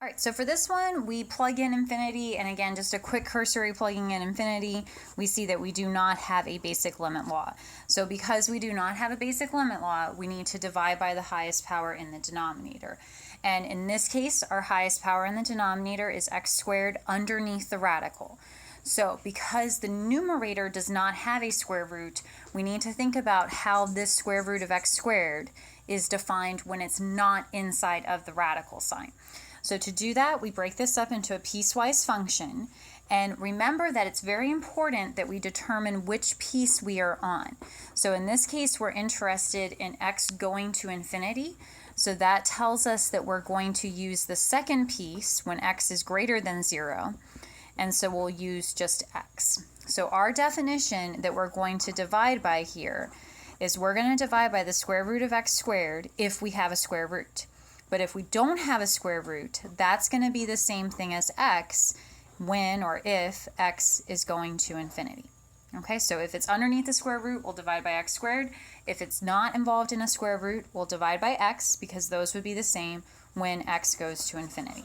All right, so for this one, we plug in infinity, and again, just a quick cursory plugging in infinity, we see that we do not have a basic limit law. So because we do not have a basic limit law, we need to divide by the highest power in the denominator. And in this case, our highest power in the denominator is x squared underneath the radical. So because the numerator does not have a square root, we need to think about how this square root of x squared is defined when it's not inside of the radical sign. So to do that, we break this up into a piecewise function, and remember that it's very important that we determine which piece we are on. So in this case, we're interested in x going to infinity, so that tells us that we're going to use the second piece when x is greater than 0, and so we'll use just x. So our definition that we're going to divide by here is we're going to divide by the square root of x squared if we have a square root. But if we don't have a square root, that's going to be the same thing as x when or if x is going to infinity. Okay, so if it's underneath the square root, we'll divide by x squared. If it's not involved in a square root, we'll divide by x, because those would be the same when x goes to infinity.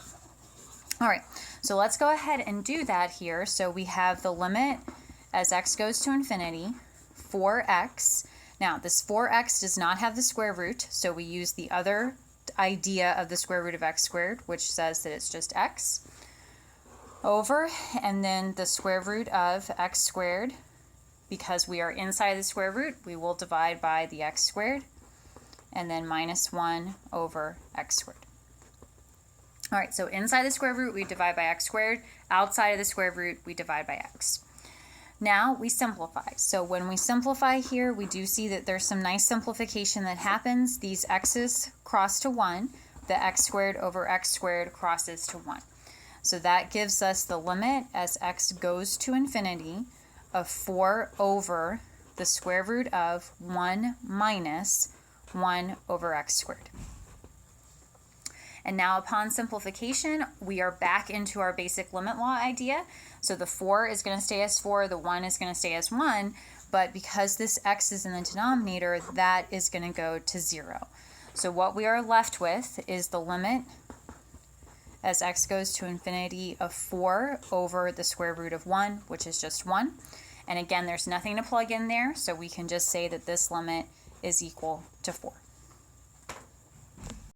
All right, so let's go ahead and do that here. So we have the limit as x goes to infinity, 4x. Now, this 4x does not have the square root, so we use the other idea of the square root of x squared, which says that it's just x, over, and then the square root of x squared. Because we are inside the square root, we will divide by the x squared, and then minus 1 over x squared. All right, so inside the square root, we divide by x squared. Outside of the square root, we divide by x. Now we simplify. So when we simplify here, we do see that there's some nice simplification that happens. These x's cross to 1. The x squared over x squared crosses to 1. So that gives us the limit as x goes to infinity of 4 over the square root of 1 minus 1 over x squared. And now upon simplification, we are back into our basic limit law idea. So the 4 is going to stay as 4, the 1 is going to stay as 1, but because this x is in the denominator, that is going to go to 0. So what we are left with is the limit as x goes to infinity of 4 over the square root of 1, which is just 1. And again, there's nothing to plug in there, so we can just say that this limit is equal to 4.